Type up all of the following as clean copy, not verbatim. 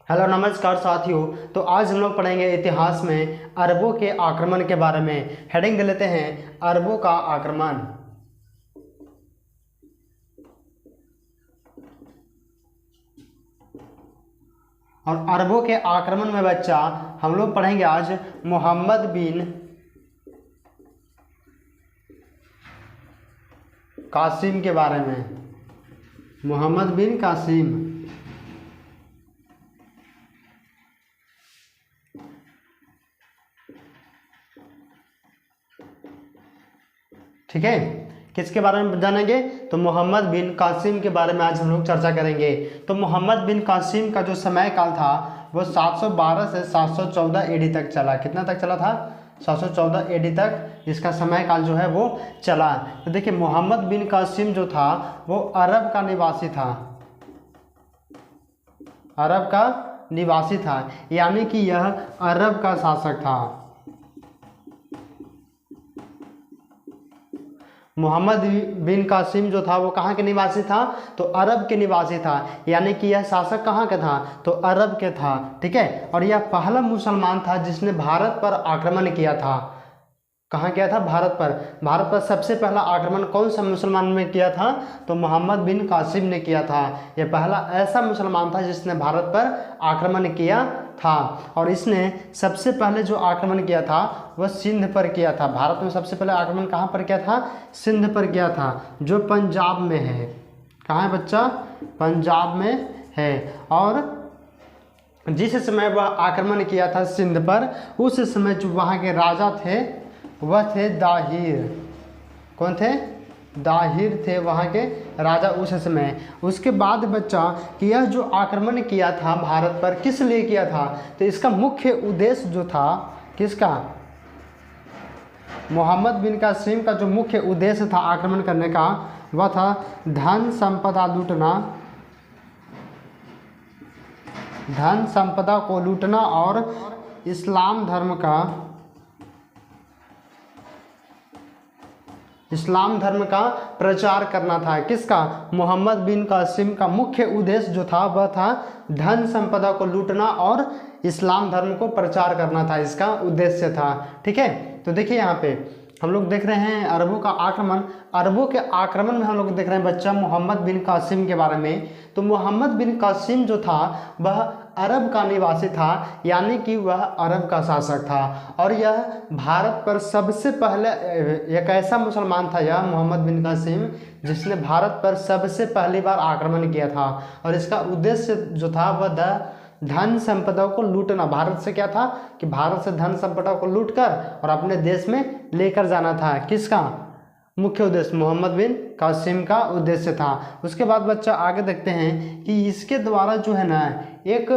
Hello नमस्कार साथियों। तो आज हम लोग पढ़ेंगे इतिहास में अरबों के आक्रमण के बारे में। हेडिंग दे लेते हैं अरबों का आक्रमण। और अरबों के आक्रमण में बच्चा हम लोग पढ़ेंगे आज मोहम्मद बिन कासिम के बारे में। मोहम्मद बिन कासिम, ठीक है। किसके बारे में जानेंगे? तो मोहम्मद बिन कासिम के बारे में आज हम लोग चर्चा करेंगे। तो मोहम्मद बिन कासिम का जो समय काल था वो 712 से 714 एडी तक चला। कितना तक चला था? 714 एडी तक इसका समय काल जो है वो चला। तो देखिए मोहम्मद बिन कासिम जो था वो अरब का निवासी था। अरब का निवासी था, यानी कि यह अरब का शासक था। मोहम्मद बिन कासिम जो था वो कहाँ के निवासी था? तो अरब के निवासी था, यानी कि यह शासक कहाँ का था? तो अरब के था, ठीक है। और यह पहला मुसलमान था जिसने भारत पर आक्रमण किया था। कहाँ किया था? भारत पर। भारत पर सबसे पहला आक्रमण कौन सा मुसलमान ने किया था? तो मोहम्मद बिन कासिम ने किया था। यह पहला ऐसा मुसलमान था जिसने भारत पर आक्रमण किया था। और इसने सबसे पहले जो आक्रमण किया था वह सिंध पर किया था। भारत में सबसे पहले आक्रमण कहाँ पर किया था? सिंध पर किया था, जो पंजाब में है। कहाँ है बच्चा? पंजाब में है। और जिस समय वह आक्रमण किया था सिंध पर, उस समय जो वहाँ के राजा थे वह थे दाहिर। कौन थे? दाहिर थे वहाँ के राजा उस समय। उसके बाद बच्चा कि यह जो आक्रमण किया था भारत पर किस लिए किया था? तो इसका मुख्य उद्देश्य जो था किसका? मोहम्मद बिन कासिम का जो मुख्य उद्देश्य था आक्रमण करने का वह था धन संपदा लूटना, धन संपदा को लूटना और इस्लाम धर्म का प्रचार करना था। किसका? मोहम्मद बिन कासिम का मुख्य उद्देश्य जो था वह था धन संपदा को लूटना और इस्लाम धर्म को प्रचार करना था, इसका उद्देश्य था, ठीक है। तो देखिए यहाँ पे हम लोग देख रहे हैं अरबों का आक्रमण। अरबों के आक्रमण में हम लोग देख रहे हैं बच्चा मोहम्मद बिन कासिम के बारे में। तो मोहम्मद बिन कासिम जो था वह अरब का निवासी था, यानी कि वह अरब का शासक था। और यह भारत पर सबसे पहले एक ऐसा मुसलमान था, यह मोहम्मद बिन कासिम, जिसने भारत पर सबसे पहली बार आक्रमण किया था। और इसका उद्देश्य जो था वह धन संपदा को लूटना। भारत से क्या था कि भारत से धन संपदा को लूटकर और अपने देश में लेकर जाना था। किसका मुख्य उद्देश्य? मोहम्मद बिन कासिम का उद्देश्य था। उसके बाद बच्चा आगे देखते हैं कि इसके द्वारा जो है ना एक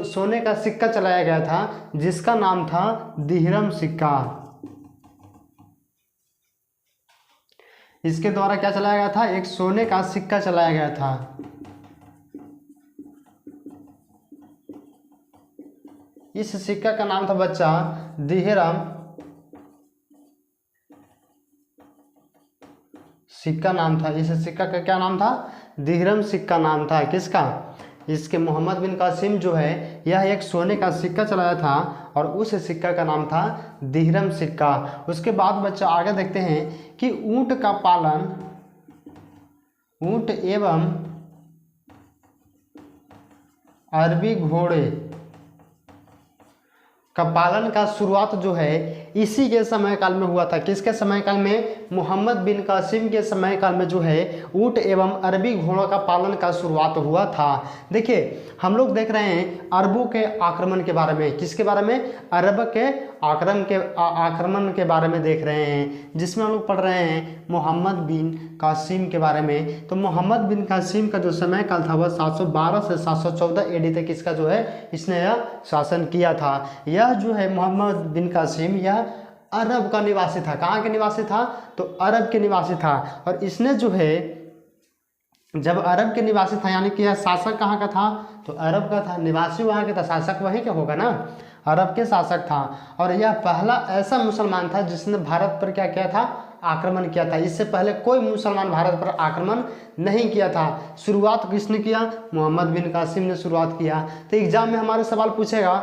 सोने का सिक्का चलाया गया था जिसका नाम था दिहरम सिक्का। इसके द्वारा क्या चलाया गया था? एक सोने का सिक्का चलाया गया था। इस सिक्का का नाम था बच्चा दिहरम सिक्का नाम था। इस सिक्का का क्या नाम था? दिहरम सिक्का नाम था। किसका? इसके मोहम्मद बिन कासिम जो है यह एक सोने का सिक्का चलाया था और उस सिक्का का नाम था दिहरम सिक्का। उसके बाद बच्चा आगे देखते हैं कि ऊंट का पालन, ऊंट एवं अरबी घोड़े का पालन का शुरुआत जो है इसी के समय काल में हुआ था। किसके समय काल में? मोहम्मद बिन कासिम के समय काल में जो है ऊंट एवं अरबी घोड़ों का पालन का शुरुआत हुआ था। देखिए हम लोग देख रहे हैं अरबों के आक्रमण के बारे में। किसके बारे में? अरब के आक्रमण के बारे में देख रहे हैं, जिसमें हम लोग पढ़ रहे हैं मोहम्मद बिन कासिम के बारे में। तो मोहम्मद बिन कासिम का जो समय काल था वह 712 से 714 एडी तक इसका जो है इसने यह शासन किया था। यह जो है मोहम्मद बिन कासिम यह अरब का निवासी था। कहाँ के निवासी था? तो अरब के निवासी था। और इसने जो है जब अरब के निवासी था, यानी कि यह शासक कहाँ का था? तो अरब का था। निवासी वहाँ के था, शासक वहीं का होगा ना, अरब के शासक था। और यह पहला ऐसा मुसलमान था जिसने भारत पर क्या किया था? आक्रमण किया था। इससे पहले कोई मुसलमान भारत पर आक्रमण नहीं किया था। शुरुआत किसने किया? मोहम्मद बिन कासिम ने शुरुआत किया। तो एग्जाम में हमारे सवाल पूछेगा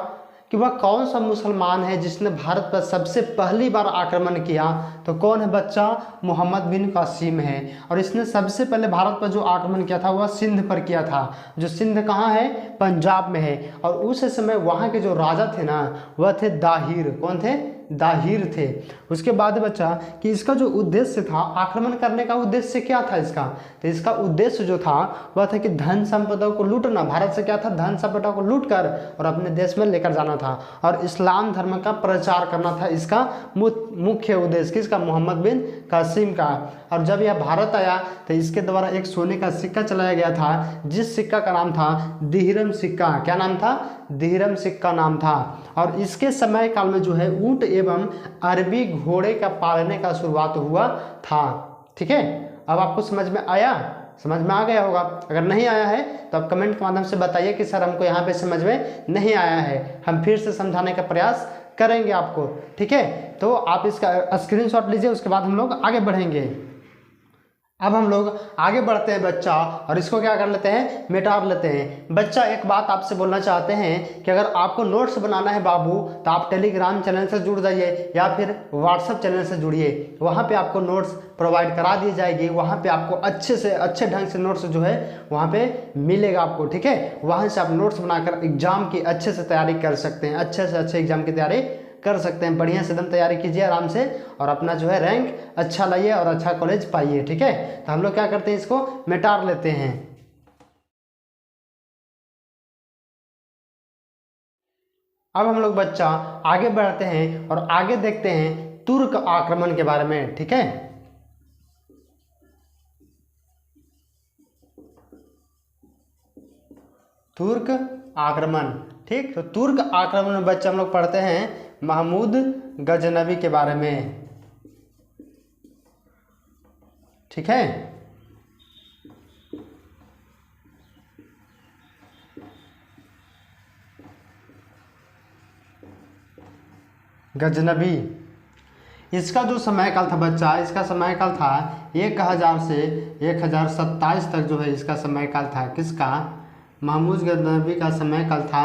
कि वह कौन सा मुसलमान है जिसने भारत पर सबसे पहली बार आक्रमण किया? तो कौन है बच्चा? मोहम्मद बिन कासिम है। और इसने सबसे पहले भारत पर जो आक्रमण किया था वह सिंध पर किया था, जो सिंध कहाँ है? पंजाब में है। और उस समय वहाँ के जो राजा थे ना वह थे दाहिर। कौन थे? दाहिर थे। उसके बाद बच्चा कि इसका जो उद्देश्य था, आक्रमण करने का उद्देश्य क्या था इसका? तो इसका उद्देश्य जो था वह था कि धन संपदा को लूटना। भारत से क्या था? धन संपदा को लूट कर और अपने देश में लेकर जाना था और इस्लाम धर्म का प्रचार करना था इसका मुख्य उद्देश्य। किसका? मोहम्मद बिन कासिम का। और जब यह भारत आया तो इसके द्वारा एक सोने का सिक्का चलाया गया था, जिस सिक्का का नाम था दिहरम सिक्का। क्या नाम था? दिहरम सिक्का नाम था। और इसके समय काल में जो है ऊंट एवं अरबी घोड़े का पालने का शुरुआत हुआ था। ठीक है, अब आपको समझ में आया? समझ में आ गया होगा। अगर नहीं आया है तो आप कमेंट के माध्यम से बताइए कि सर हमको यहाँ पे समझ में नहीं आया है, हम फिर से समझाने का प्रयास करेंगे आपको। ठीक है, तो आप इसका स्क्रीनशॉट लीजिए, उसके बाद हम लोग आगे बढ़ेंगे। अब हम लोग आगे बढ़ते हैं बच्चा, और इसको क्या कर लेते हैं? मिटा लेते हैं। बच्चा एक बात आपसे बोलना चाहते हैं कि अगर आपको नोट्स बनाना है बाबू तो आप टेलीग्राम चैनल से जुड़ जाइए या फिर व्हाट्सएप चैनल से जुड़िए। वहाँ पे आपको नोट्स प्रोवाइड करा दी जाएगी। वहाँ पे आपको अच्छे से अच्छे ढंग से नोट्स जो है वहाँ पे मिलेगा आपको। ठीक है, वहाँ से आप नोट्स बनाकर एग्जाम की अच्छे से तैयारी कर सकते हैं, अच्छे से अच्छे एग्जाम की तैयारी कर सकते हैं। बढ़िया से एकदम तैयारी कीजिए आराम से और अपना जो है रैंक अच्छा लाइए और अच्छा कॉलेज पाइए। ठीक है, तो हम लोग क्या करते हैं, इसको मिटा लेते हैं। अब हम लोग बच्चा आगे बढ़ते हैं और आगे देखते हैं तुर्क आक्रमण के बारे में। ठीक है, तुर्क आक्रमण। ठीक, तो तुर्क आक्रमण में बच्चे हम लोग पढ़ते हैं महमूद गजनवी के बारे में। ठीक है, गजनवी, इसका जो समय काल था बच्चा, इसका समय काल था 1000 से 1027 तक जो है इसका समय काल था। किसका? महमूद गजनवी का समय काल था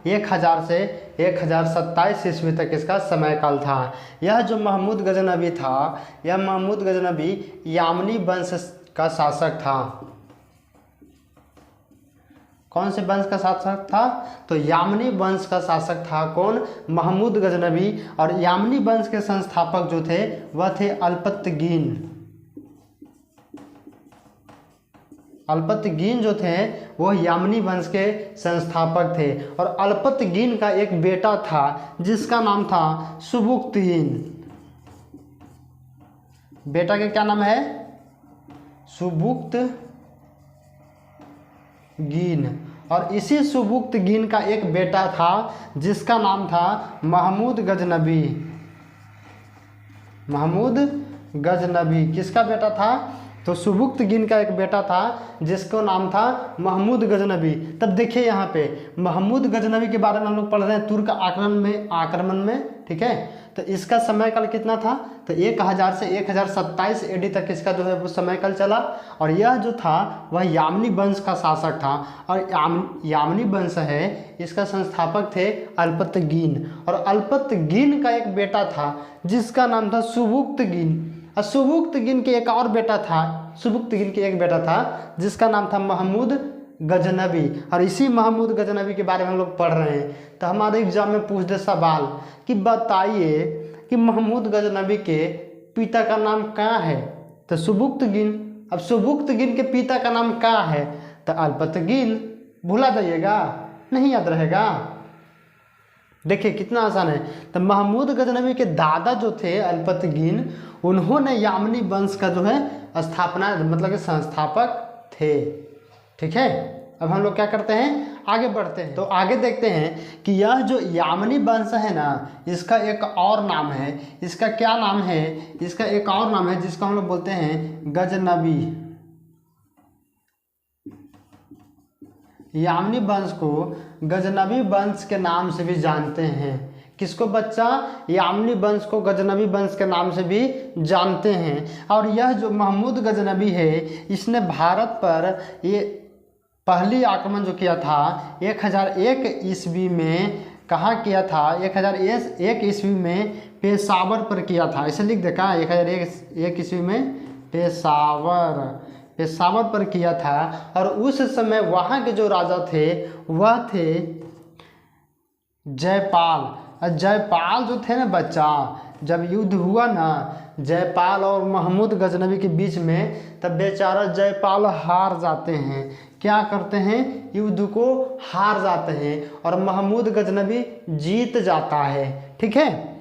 1000 से 1027 ईस्वी तक इसका समय काल था। यह जो महमूद गजनवी था, यह महमूद गजनवी यामनी वंश का शासक था। कौन से वंश का शासक था? तो यामनी वंश का शासक था। कौन? महमूद गजनवी। और यामनी वंश के संस्थापक जो थे वह थे अल्पतगीन। अल्पतगीन जो थे वो यामनी वंश के संस्थापक थे। और अल्पतगीन का एक बेटा था जिसका नाम था सुबुक्तगीन। बेटा के क्या नाम है? सुबुक्तगीन। और इसी सुबुक्तगीन का एक बेटा था जिसका नाम था महमूद गजनवी। महमूद गजनवी किसका बेटा था? तो सुबुक्तगीन का एक बेटा था जिसको नाम था महमूद गजनवी। तब देखिए यहाँ पे महमूद गजनवी के बारे में हम लोग पढ़ रहे हैं तुर्क आक्रमण में। ठीक है, तो इसका समय काल कितना था? तो 1000 से 1027 एडी तक इसका जो है वो समय काल चला। और यह जो था वह यामनी वंश का शासक था। और यामनी वंश है, इसका संस्थापक थे अल्पतगीन। और अल्पतगीन का एक बेटा था जिसका नाम था सुबुक्तगीन। और सुबुक्तगीन के एक और बेटा था, सुबुक्तगीन के एक बेटा था जिसका नाम था महमूद गजनवी। और इसी महमूद गजनवी के बारे में हम लोग पढ़ रहे हैं। तो हमारे एग्जाम में पूछ दे सवाल कि बताइए कि महमूद गजनवी के पिता का नाम क्या है? तो सुबुक्तगीन। अब सुबुक्तगीन के पिता का नाम क्या है? तो अल्पतगीन। भूला जाइएगा, नहीं याद रहेगा। देखिए कितना आसान है। तो महमूद गजनवी के दादा जो थे अल्पतगीन, उन्होंने यामनी वंश का जो है स्थापना मतलब कि संस्थापक थे। ठीक है, अब हम लोग क्या करते हैं, आगे बढ़ते हैं। तो आगे देखते हैं कि यह जो यामनी वंश है ना, इसका एक और नाम है। इसका क्या नाम है? इसका एक और नाम है जिसको हम लोग बोलते हैं गजनवी। यामनी वंश को गजनवी वंश के नाम से भी जानते हैं। किसको बच्चा? यामिनी वंश को गजनवी वंश के नाम से भी जानते हैं। और यह जो महमूद गजनवी है इसने भारत पर ये पहली आक्रमण जो किया था 1001 ईस्वी में, कहाँ किया था? 1001 ईस्वी में पेशावर पर किया था। ऐसे लिख दे का 1001 ईस्वी में पेशावर पर किया था। और उस समय वहाँ के जो राजा थे वह थे जयपाल। जयपाल जो थे ना बच्चा, जब युद्ध हुआ ना जयपाल और महमूद गजनवी के बीच में, तब बेचारा जयपाल हार जाते हैं। क्या करते हैं? युद्ध को हार जाते हैं और महमूद गजनवी जीत जाता है। ठीक है,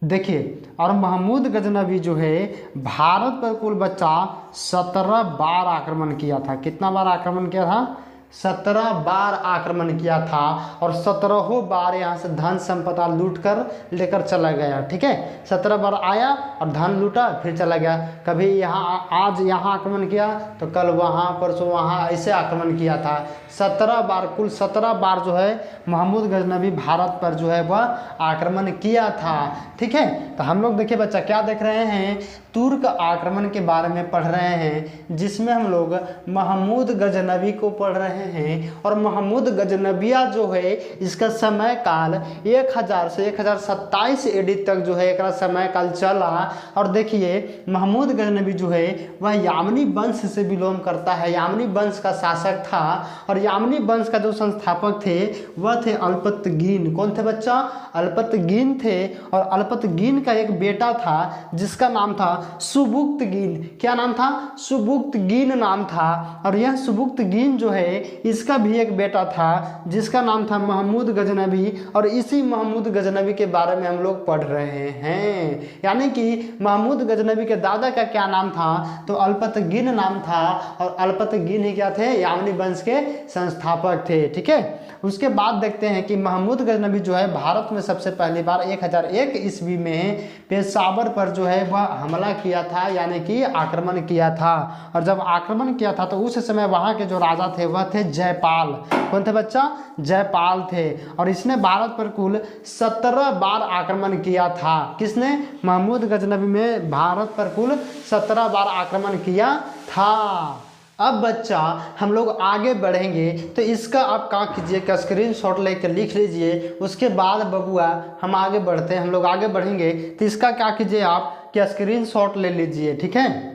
देखिए, और महमूद गजनवी जो है भारत पर कुल बच्चा 17 बार आक्रमण किया था। कितना बार आक्रमण किया था? 17 बार आक्रमण किया था और 17 बार यहाँ से धन संपदा लूट कर लेकर चला गया। ठीक है, 17 बार आया और धन लूटा फिर चला गया। कभी यहाँ, आज यहाँ आक्रमण किया तो कल वहाँ, परसों वहाँ, ऐसे आक्रमण किया था। 17 बार, कुल 17 बार जो है महमूद गजनवी भारत पर जो है वह आक्रमण किया था। ठीक है, तो हम लोग देखिए बच्चा क्या देख रहे हैं? तुर्क आक्रमण के बारे में पढ़ रहे हैं, जिसमें हम लोग महमूद गजनवी को पढ़ रहे हैं। और महमूद गजनविया जो है इसका समय काल 1000 से 1027 एडी तक जो है एक समय काल चला। और देखिए महमूद गजनवी जो है वह यामिनी वंश से बिलोंग करता है, यामिनी वंश का शासक था। और यामिनी वंश का जो संस्थापक थे वह थे अल्पतगीन। कौन थे बच्चा? अल्पतगीन थे। और अल्पतगीन का एक बेटा था जिसका नाम था सुबुक्तगीन। क्या नाम था? सुबुक्तगीन नाम था। और यह सुबुक्तगीन जो है इसका भी एक बेटा था जिसका नाम था महमूद गजनवी। और इसी महमूद गजनवी के बारे में हम लोग पढ़ रहे हैं। यानी कि महमूद गजनवी के दादा का क्या नाम था? तो अल्पतगीन नाम था। और अल्पतगीन ही क्या थे? यामिनी वंश के संस्थापक थे। ठीक है, उसके बाद देखते हैं कि महमूद गजनवी जो है भारत में सबसे पहली बार 1001 ईस्वी में पेशावर पर जो है वह हमला किया था, यानी कि आक्रमण किया था। और जब आक्रमण किया था तो उस समय वहाँ के जो राजा थे वह थे जयपाल। कौन थे बच्चा? जयपाल थे। और इसने भारत पर कुल 17 बार आक्रमण किया था। किसने? महमूद गजनवी में भारत पर कुल 17 बार आक्रमण किया था। अब बच्चा हम लोग आगे बढ़ेंगे तो इसका आप क्या कीजिए कि स्क्रीनशॉट लेकर लिख लीजिए। उसके बाद बबुआ हम आगे बढ़ते हैं, हम लोग आगे बढ़ेंगे तो इसका क्या कीजिए आप कि स्क्रीनशॉट ले लीजिए। ठीक है,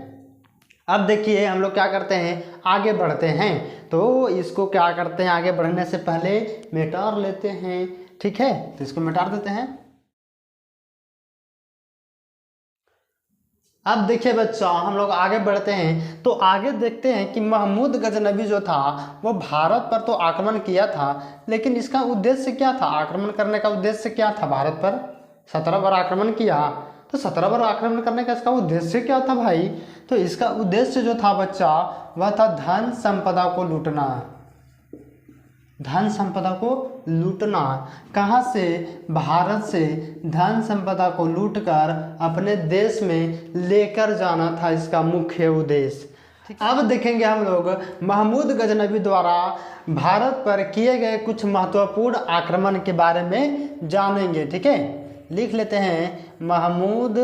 अब देखिए हम लोग क्या करते हैं, आगे बढ़ते हैं। तो इसको क्या करते हैं, आगे बढ़ने से पहले मिटा लेते हैं। ठीक है, तो इसको मिटा देते हैं। अब देखिए बच्चा हम लोग आगे बढ़ते हैं तो आगे देखते हैं कि महमूद गजनवी जो था वो भारत पर तो आक्रमण किया था, लेकिन इसका उद्देश्य क्या था? आक्रमण करने का उद्देश्य क्या था? भारत पर 17 बार आक्रमण किया, तो 17 बार आक्रमण करने का इसका उद्देश्य क्या था भाई? तो इसका उद्देश्य जो था बच्चा वह था धन संपदा को लूटना। धन संपदा को लूटना। कहाँ से? भारत से धन संपदा को लूटकर अपने देश में लेकर जाना था इसका मुख्य उद्देश्य। अब देखेंगे हम लोग महमूद गजनवी द्वारा भारत पर किए गए कुछ महत्वपूर्ण आक्रमण के बारे में जानेंगे। ठीक है, लिख लेते हैं महमूद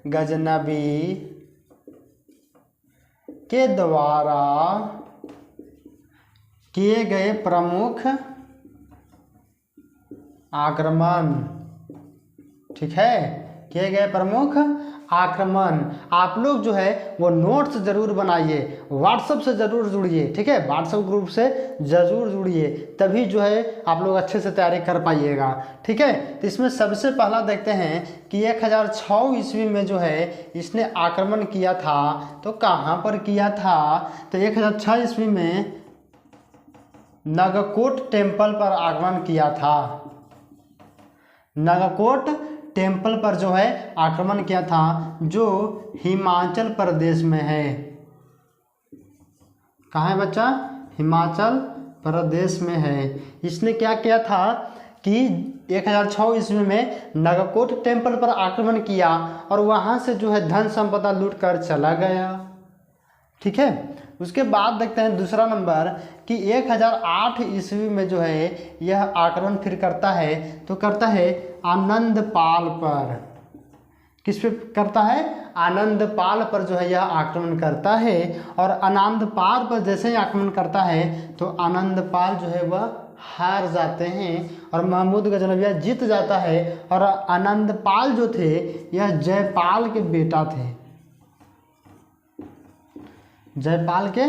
गजनवी के द्वारा किए गए प्रमुख आक्रमण। ठीक है, किए गए प्रमुख आक्रमण। आप लोग जो है वो नोट्स जरूर बनाइए, व्हाट्सएप से ज़रूर जुड़िए। ठीक है, व्हाट्सएप ग्रुप से ज़रूर जुड़िए, तभी जो है आप लोग अच्छे से तैयारी कर पाइएगा। ठीक है, तो इसमें सबसे पहला देखते हैं कि 1006 ईस्वी में जो है इसने आक्रमण किया था। तो कहाँ पर किया था? तो 1006 ईस्वी में नगकोट टेम्पल पर आक्रमण किया था। नगकोट टेम्पल पर जो है आक्रमण किया था, जो हिमाचल प्रदेश में है। कहाँ है बच्चा? हिमाचल प्रदेश में है। इसने क्या किया था कि 1006 ईस्वी में नगकोट टेम्पल पर आक्रमण किया और वहाँ से जो है धन संपदा लूट कर चला गया। ठीक है, उसके बाद देखते हैं दूसरा नंबर कि 1008 ईस्वी में जो है यह आक्रमण फिर करता है, तो करता है आनंदपाल पर। किस पे करता है? आनंदपाल पर जो है यह आक्रमण करता है। और आनंदपाल पर जैसे ही आक्रमण करता है तो आनंदपाल जो है वह हार जाते हैं और महमूद गजनविया जीत जाता है। और आनंदपाल जो थे यह जयपाल के बेटा थे, जयपाल के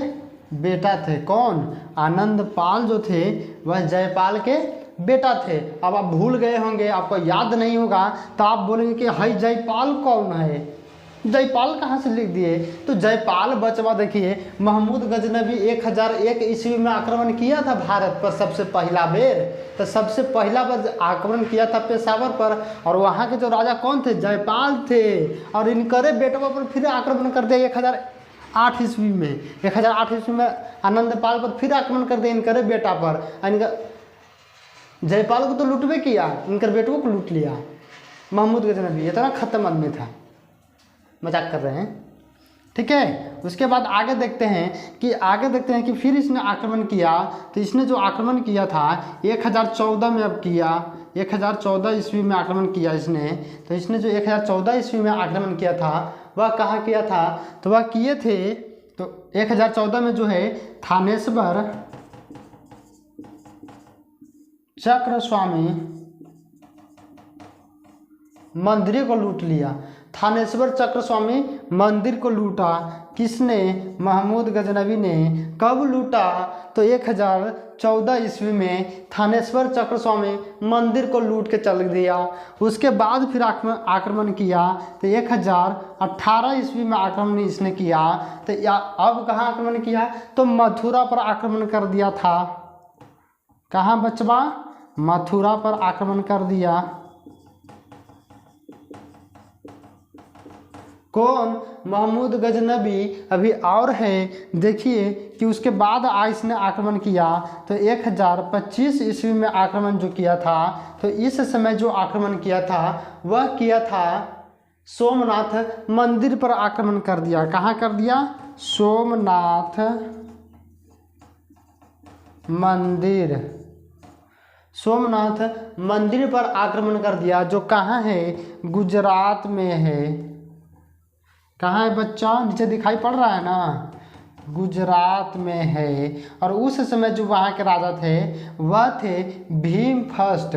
बेटा थे। कौन? आनंदपाल जो थे वह जयपाल के बेटा थे। अब आप भूल गए होंगे, आपको याद नहीं होगा, तो आप बोलेंगे कि हाई जयपाल कौन है, जयपाल कहाँ से लिख दिए? तो जयपाल बचवा देखिए, महमूद गजनवी 1001 ईस्वी में आक्रमण किया था भारत पर सबसे पहला बेर। तो सबसे पहला बार आक्रमण किया था पेशावर पर, और वहाँ के जो राजा कौन थे? जयपाल थे। और इनकरे बेटवा पर फिर आक्रमण कर दिया 1008 ईस्वी में। 1008 ईस्वी में आनंदपाल पर फिर आक्रमण कर दिया इनकरे बेटा पर। इनका जयपाल को तो लूटवे किया, इनकर बेटों को लूट लिया महमूद गजनवी। इतना खत्म आदमी था, मजाक कर रहे हैं, ठीक है। उसके बाद आगे देखते हैं कि फिर इसने आक्रमण किया। तो इसने जो आक्रमण किया था 1014 में अब किया, 1014 ईस्वी में आक्रमण किया इसने। तो इसने जो 1014 ईस्वी में आक्रमण किया था वह कहाँ किया था? तो वह किए थे, तो 1014 में जो है थानेश्वर चक्रस्वामी मंदिर को लूट लिया। थानेश्वर चक्रस्वामी मंदिर को लूटा। किसने? महमूद गजनवी ने। कब लूटा? तो 1014 ईस्वी में थानेश्वर चक्रस्वामी मंदिर को लूट के चल दिया। उसके बाद फिर आक्रमण किया। तो 1018 ईस्वी में आक्रमण इसने किया। तो अब कहाँ आक्रमण किया? तो मथुरा पर आक्रमण कर दिया था। कहाँ बचवा? मथुरा पर आक्रमण कर दिया। कौन? महमूद गजनवी। अभी और है, देखिए कि उसके बाद इसने आक्रमण किया। तो 1025 ईस्वी में आक्रमण जो किया था, तो इस समय जो आक्रमण किया था वह किया था सोमनाथ मंदिर पर आक्रमण कर दिया। कहाँ कर दिया? सोमनाथ मंदिर। सोमनाथ मंदिर पर आक्रमण कर दिया, जो कहाँ है? गुजरात में है। कहाँ है बच्चा? नीचे दिखाई पड़ रहा है ना, गुजरात में है। और उस समय जो वहाँ के राजा थे वह थे भीम फर्स्ट।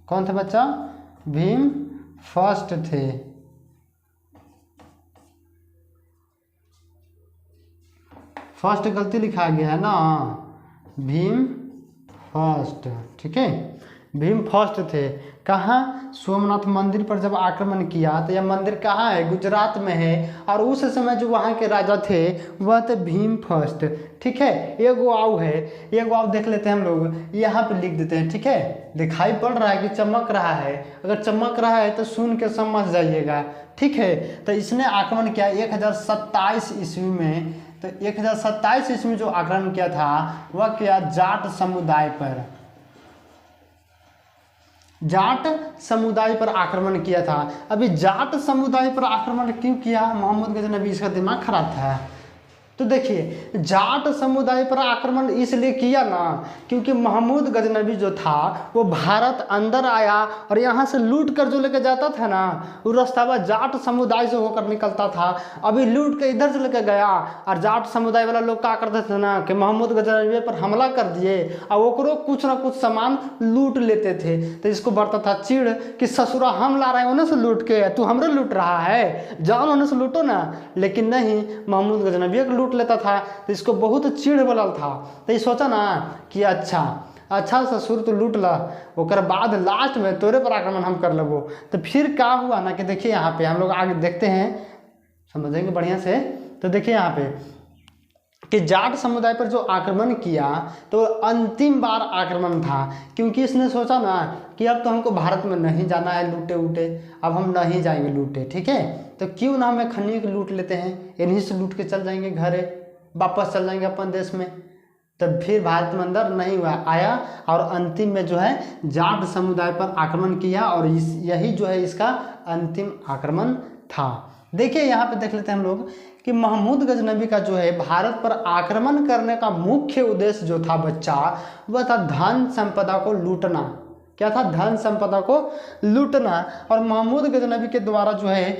कौन थे बच्चा? भीम फर्स्ट थे। फर्स्ट गलती लिखा गया है ना, भीम फर्स्ट, ठीक है। भीम फर्स्ट थे। कहाँ? सोमनाथ मंदिर पर जब आक्रमण किया। तो यह मंदिर कहाँ है? गुजरात में है। और उस समय जो वहाँ के राजा थे वह थे भीम फर्स्ट, ठीक है। एगो आव है, एगो आव देख लेते हैं हम लोग, यहाँ पे लिख देते हैं, ठीक है। दिखाई पड़ रहा है कि चमक रहा है? अगर चमक रहा है तो सुन के समझ जाइएगा, ठीक है। तो इसने आक्रमण किया 1027 ईस्वी में। तो 1027 ईस्वी में जो आक्रमण किया था वह किया जाट समुदाय पर। जाट समुदाय पर आक्रमण किया था। अभी जाट समुदाय पर आक्रमण क्यों किया महमूद गजनवी? इसका दिमाग खराब था। तो देखिए, जाट समुदाय पर आक्रमण इसलिए किया ना क्योंकि महमूद गजनवी जो था वो भारत अंदर आया और यहाँ से लूट कर जो लेके जाता था ना, वो रास्ता जाट समुदाय से होकर निकलता था। अभी लूट के इधर से लेके गया और जाट समुदाय वाला लोग क्या करते थे ना कि महमूद गजनवी पर हमला कर दिए और ओकरो कुछ ना कुछ सामान लूट लेते थे। तो इसको बढ़ता था चिड़ कि ससुरा हम ला रहे हैं उन्हें से लूट के, तू हमरे लूट रहा है, जाओ उन्हें से लूटो ना। लेकिन नहीं, महमूद गजनवी को लूट लेता था। तो इसको बहुत चिढ़ बनल था। तो ये सोचा ना कि अच्छा ससुर तो लूट ला, ओकर बाद लास्ट में तोरे पर आक्रमण हम कर लेबो। तो फिर क्या हुआ ना कि देखिए यहाँ पे हम लोग आगे देखते हैं, समझेंगे बढ़िया से। तो देखिए यहाँ पे कि जाट समुदाय पर जो आक्रमण किया तो अंतिम बार आक्रमण था, क्योंकि इसने सोचा ना कि अब तो हमको भारत में नहीं जाना है लूटे उटे, अब हम नहीं जाएंगे लूटे, ठीक है। तो क्यों ना हमें खन्नी को लूट लेते हैं, इन्हीं से लूट के चल जाएंगे घरे, वापस चल जाएंगे अपन देश में। तब फिर भारत में अंदर नहीं हुआ आया और अंतिम में जो है जाट समुदाय पर आक्रमण किया और यही जो है इसका अंतिम आक्रमण था। देखिए यहाँ पे देख लेते हैं हम लोग कि महमूद गजनबी का जो है भारत पर आक्रमण करने का मुख्य उद्देश्य जो था बच्चा, वह था धन संपदा को लूटना। क्या था? धन संपदा को लूटना। और महमूद गजनबी के द्वारा जो है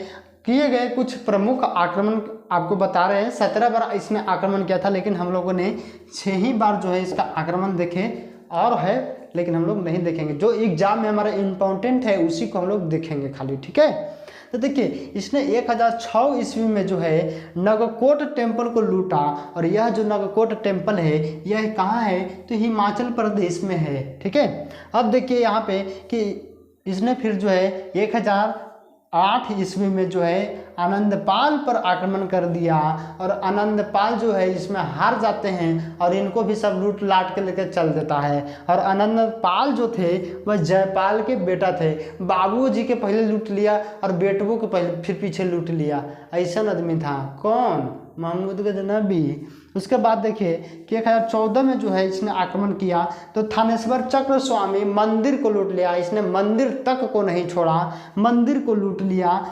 किए गए कुछ प्रमुख आक्रमण आपको बता रहे हैं। 17 बार इसने आक्रमण किया था, लेकिन हम लोगों ने 6 ही बार जो है इसका आक्रमण देखे और है, लेकिन हम लोग नहीं देखेंगे। जो एग्जाम में हमारा इम्पोर्टेंट है उसी को हम लोग देखेंगे खाली, ठीक है। तो देखिए इसने 1006 ईस्वी में जो है नगकोट टेम्पल को लूटा, और यह जो नगकोट टेम्पल है यह कहाँ है? तो हिमाचल प्रदेश में है, ठीक है। अब देखिए यहाँ पे कि इसने फिर जो है 1008 ईस्वी में जो है आनंदपाल पर आक्रमण कर दिया, और आनंदपाल जो है इसमें हार जाते हैं और इनको भी सब लूट लाट के लेकर चल देता है। और आनंदपाल जो थे वह जयपाल के बेटा थे। बाबूजी के पहले लूट लिया और बेटों के पहले फिर पीछे लूट लिया, ऐसा आदमी था। कौन? महमूद गजनबी। उसके बाद देखिए कि 1014 में जो है इसने आक्रमण किया तो थानेश्वर चक्र स्वामी मंदिर को लूट लिया। इसने मंदिर तक को नहीं छोड़ा, मंदिर को लूट लिया।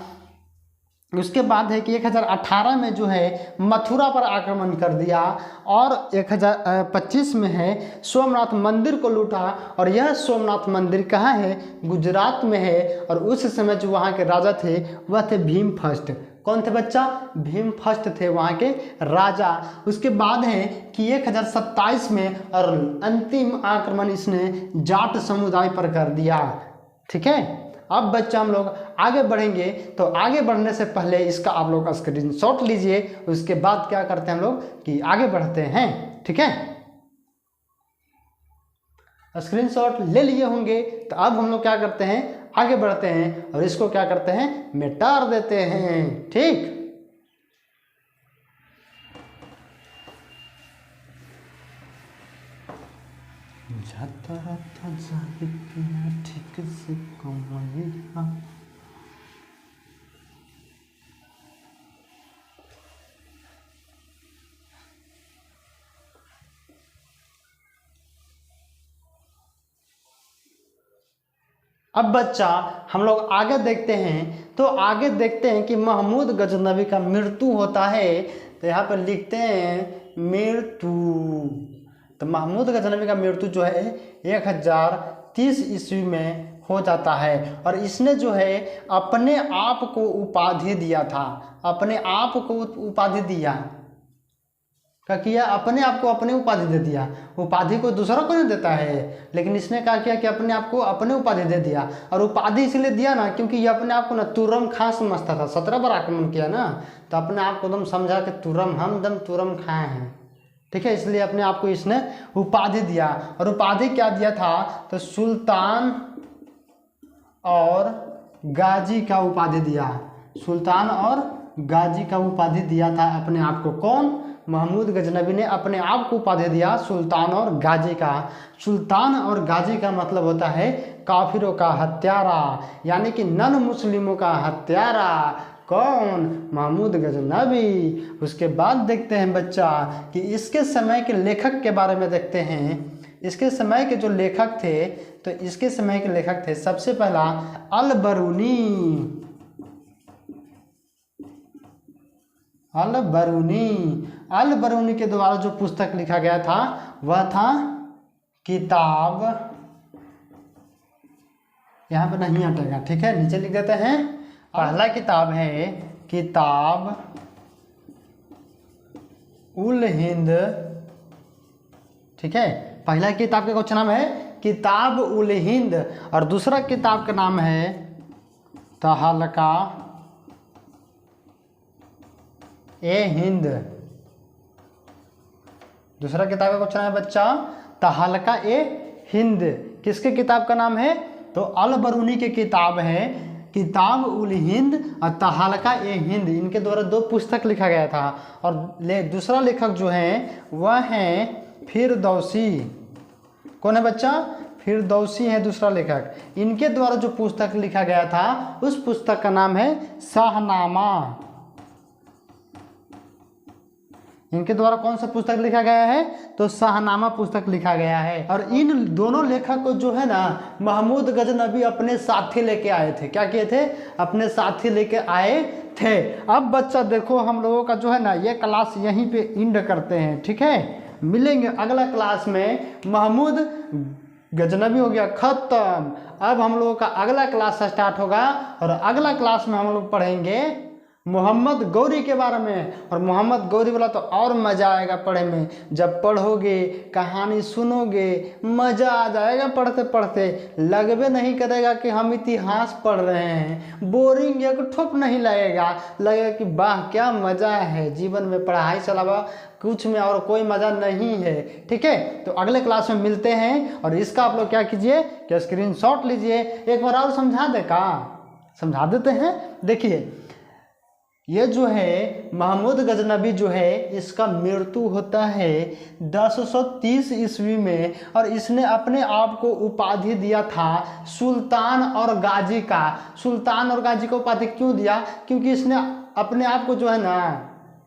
उसके बाद है कि 1018 में जो है मथुरा पर आक्रमण कर दिया, और 1025 में है सोमनाथ मंदिर को लूटा। और यह सोमनाथ मंदिर कहाँ है? गुजरात में है। और उस समय जो वहाँ के राजा थे वह थे भीम फर्स्ट। कौन थे बच्चा? भीम फर्स्ट थे वहाँ के राजा। उसके बाद है कि 1027 में और अंतिम आक्रमण इसने जाट समुदाय पर कर दिया, ठीक है। अब बच्चा हम लोग आगे बढ़ेंगे, तो आगे बढ़ने से पहले इसका आप लोग स्क्रीनशॉट लीजिए। उसके बाद क्या करते हैं हम लोग कि आगे बढ़ते हैं, ठीक है। स्क्रीनशॉट ले लिए होंगे, तो अब हम लोग क्या करते हैं? आगे बढ़ते हैं और इसको क्या करते हैं? मिटा देते हैं, ठीक। जाता रहता ठीक से कमैया। अब बच्चा हम लोग आगे देखते हैं, तो आगे देखते हैं कि महमूद गजनबी का मृत्यु होता है। तो यहाँ पर लिखते हैं मृत्यु। तो महमूद गजनबी का मृत्यु जो है 1030 ईस्वी में हो जाता है। और इसने जो है अपने आप को उपाधि दिया था, अपने आप को उपाधि दिया। क्या किया? अपने आप को अपने उपाधि दे दिया। उपाधि को दूसरा को नहीं देता है, लेकिन इसने क्या किया कि अपने आप को अपने उपाधि दे दिया। और उपाधि इसलिए दिया ना क्योंकि ये अपने आप को ना तुरम खां समझता था। 17 बार आक्रमण किया ना, तो अपने आप को एकदम समझा कि तुरम हम दम तुरम खां हैं, ठीक है। इसलिए अपने आप को इसने उपाधि दिया। और उपाधि क्या दिया था? तो सुल्तान और गाजी का उपाधि दिया। सुल्तान और गाजी का उपाधि दिया था अपने आप को। कौन? महमूद गजनबी ने अपने आप को उपाधि दिया सुल्तान और गाजी का। सुल्तान और गाजी का मतलब होता है काफिरों का हत्यारा, यानी कि नन मुस्लिमों का हत्यारा। कौन? महमूद गजनबी। उसके बाद देखते हैं बच्चा कि इसके समय के लेखक के बारे में देखते हैं। इसके समय के जो लेखक थे, तो इसके समय के लेखक थे सबसे पहला अल-बरूनी। अल-बरूनी के द्वारा जो पुस्तक लिखा गया था वह था किताब, यहाँ पे नहीं हटेगा, ठीक है, नीचे लिख देते हैं। पहला किताब है किताब उल हिंद, ठीक है। पहला किताब का क्वेश्चन नाम है किताब उल हिंद, और दूसरा किताब का नाम है तहलका ए हिंद। दूसरा किताब का क्वेश्चन है बच्चा तहलका ए हिंद। किसके किताब का नाम है? तो अल-बरूनी की किताब है किताब उल हिंद और तहलका ए हिंद। इनके द्वारा 2 पुस्तक लिखा गया था। और दूसरा लेखक जो है वह है फिरदौसी। कौन है बच्चा? फिरदौसी है दूसरा लेखक। इनके द्वारा जो पुस्तक लिखा गया था उस पुस्तक का नाम है शाहनामा। इनके द्वारा कौन सा पुस्तक लिखा गया है? तो शाहनामा पुस्तक लिखा गया है। और इन दोनों लेखक को जो है ना महमूद गजनबी अपने साथी लेके आए थे। क्या किए थे? अपने साथी लेके आए थे। अब बच्चा देखो हम लोगों का जो है ना ये क्लास यहीं पे इंड करते हैं, ठीक है। मिलेंगे अगला क्लास में। महमूद गजनबी हो गया खत्म। अब हम लोगों का अगला क्लास स्टार्ट होगा और अगला क्लास में हम लोग पढ़ेंगे मोहम्मद गौरी के बारे में। और मोहम्मद गौरी वाला तो और मज़ा आएगा पढ़े में, जब पढ़ोगे कहानी सुनोगे मज़ा आ जाएगा, पढ़ते पढ़ते लगबे नहीं करेगा कि हम इतिहास पढ़ रहे हैं, बोरिंग एक ठोप नहीं लगेगा, लगेगा कि वाह क्या मज़ा है जीवन में, पढ़ाई के अलावा कुछ में और कोई मज़ा नहीं है, ठीक है। तो अगले क्लास में मिलते हैं। और इसका आप लोग क्या कीजिए कि स्क्रीनशॉट लीजिए। एक बार और समझा दे का समझा देते हैं। देखिए ये जो है महमूद गजनबी जो है इसका मृत्यु होता है 1030 ईस्वी में। और इसने अपने आप को उपाधि दिया था सुल्तान और गाजी का। सुल्तान और गाजी को उपाधि क्यों दिया? क्योंकि इसने अपने आप को जो है ना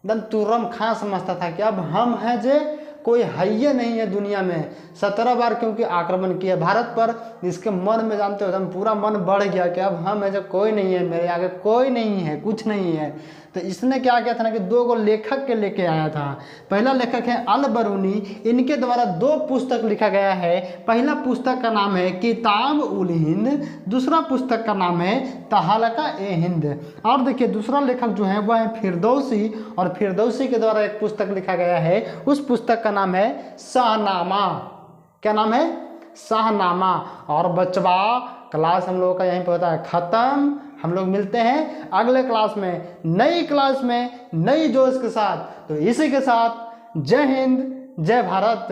एकदम तुर्रम खां समझता था कि अब हम हैं जे कोई है नहीं है दुनिया में। 17 बार क्योंकि आक्रमण किया भारत पर, इसके मन में जानते हो एकदम पूरा मन बढ़ गया कि अब हम है जो कोई नहीं है, मेरे आगे कोई नहीं है, कुछ नहीं है। तो इसने क्या किया था ना कि 2 लेखक के लेके आया था। पहला लेखक है अल बरूनी, इनके द्वारा 2 पुस्तक लिखा गया है। पहला पुस्तक का नाम है किताब उल हिंद, दूसरा पुस्तक का नाम है तहलका ए हिंद। और देखिए दूसरा लेखक जो है वह है फिरदौसी, और फिरदौसी के द्वारा एक पुस्तक लिखा गया है, उस पुस्तक का नाम है शाहनामा। क्या नाम है? शाहनामा। और बचवा क्लास हम लोगों का यहीं पे होता है ख़त्म। हम लोग मिलते हैं अगले क्लास में, नई क्लास में नई जोश के साथ। तो इसी के साथ जय हिंद जय भारत।